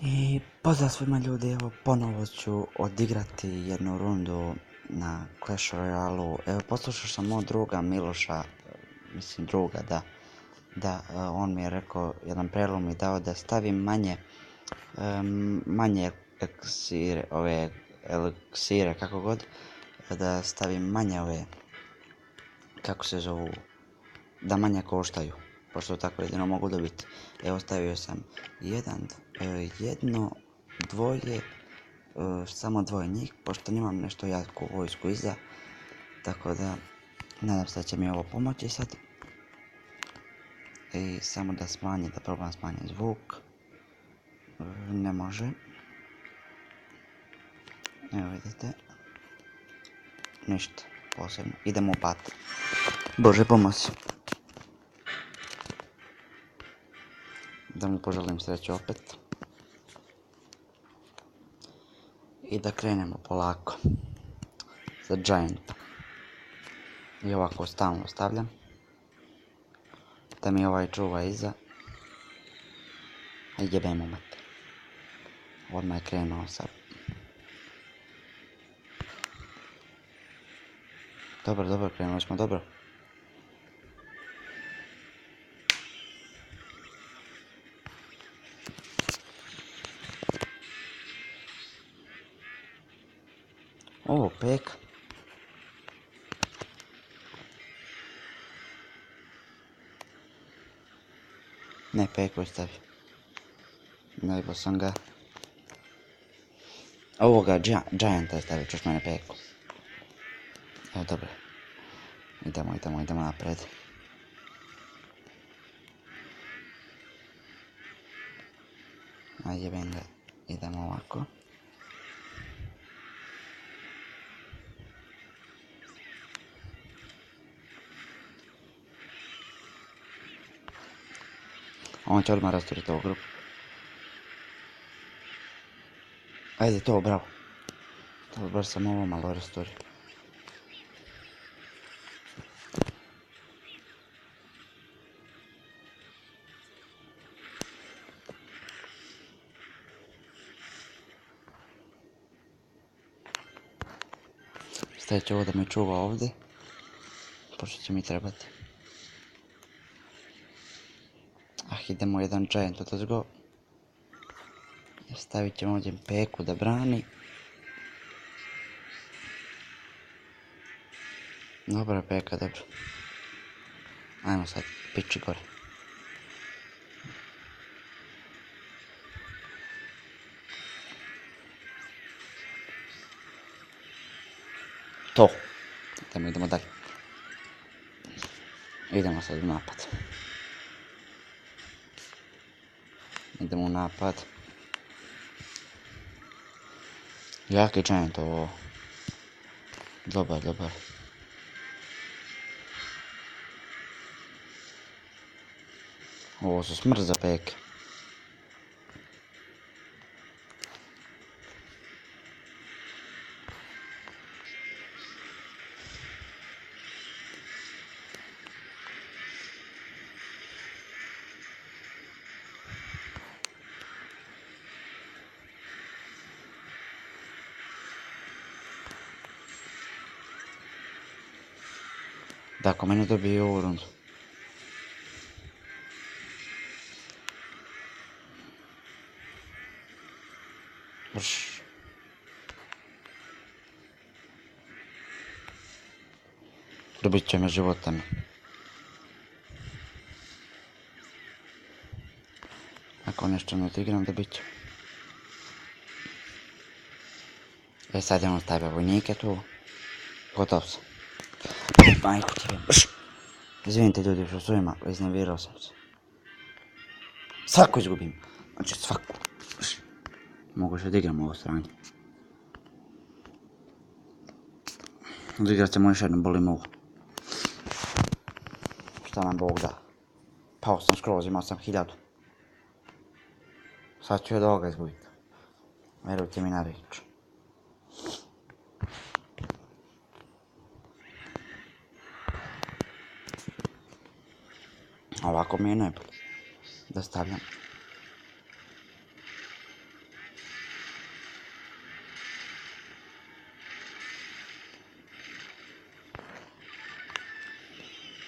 I pozdrav svima ljudi, evo ponovo ću odigrati jednu rundu na Clash Royale-u. Evo poslušao sam mog druga Miloša, mislim druga da on mi je rekao, jedan prijedlog mi dao da stavim manje eliksire, kako god, da stavim manje kako se zovu, da manje koštaju, pošto tako jedino mogu dobiti. Evo stavio sam jedno, dvoje, samo dvoje njih, pošto nemam nešto jaku vojsku iza, tako da nadam se da će mi ovo pomoći sad. I samo da probam smanjiti zvuk. Ne može. Evo vidite. Ništa posebno. Idemo u pat. Bože pomozi. Da mu poželim sreću opet. I da krenemo polako. Za Giant. I ovako stalno stavljam. Da mi ovaj čuva iza. A jebemo mat. Odmah je krenuo sad. Dobro, krenuli smo dobro. Ovo pek. Ne, peku je stavio. Najbolj sam ga. Ovoga Gianta je stavio, čuš mene peku. Evo dobro. Idemo napred. A jebem ga. Idemo ovako. On će odmah rasturiti ovu grupu. Ajde to, bravo. To baš sam ovo malo rasturio. Stavit ću ovo da me čuva ovdje. Pošto će mi trebati. Idemo jedan Giant odozgo. Stavit ćemo ovdje peku da brani. Dobra peka, dobro. Ajmo sad, pići gore. To. Idemo dalje. Idemo sad u napad. Idemo u napad. Jaki Giant ovo. Dobar. Ovo su smrt za peke. Da, ako mene dobije ovu rundu. Brš. Dobit će me života mi. Ako nešto ne odigram, dobit će. Sad je on stavio vojnike tu. Gotov sam. Majko ti je. Izvinite ljudi što su ima, iznervirao sam se. Svaku izgubim. Znači svaku. Mogu še odigram ovo stranje. Odigrat ćemo još jednom, boli me uvo. Šta nam Bog da. Pao sam skroz, imao sam 1000. Sad ću od ovoga izgubiti. Verujte mi na riječ. Ovako mi je najbolje. Da stavljam.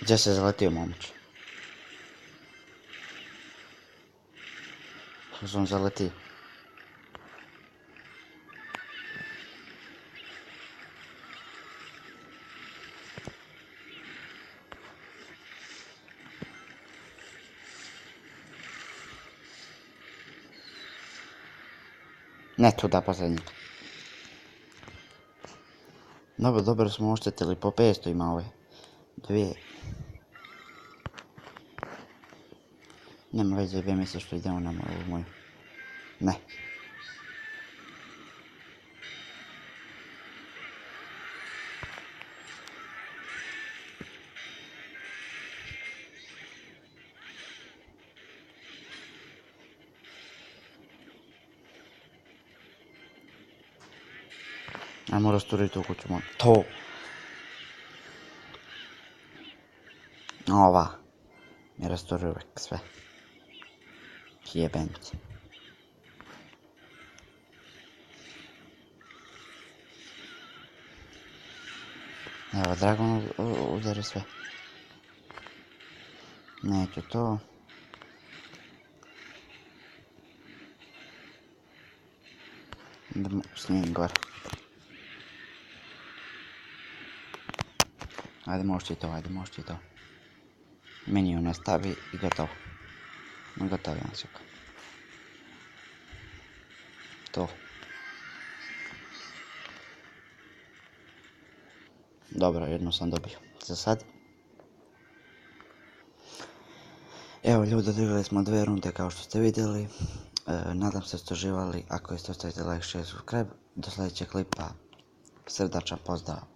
Gdje se zaletio momić? Što on zaletio? Ne tuda posljednjeg. Dobro smo oštetili, po 500 ima ove. 2. Nema veze, bi misli što idemo na moju. Ne. Ajmo rasturiti u kuću, moram. To! Ova. Mi rasturi uvijek sve. Jebenice. Evo, Dragon udari sve. Neću to. Idemo s njim gore. Ajde, možeš ti to. Meni ne stavi i gotovo. Gotovo je ansjaka. To. Dobro, jedno sam dobio. Za sad. Evo ljudi, odigrali smo 2 runde kao što ste vidjeli. Nadam se da ste uživali. Ako jeste, ostavite like, share, subscribe. Do sljedećeg klipa. Srdačan pozdrav.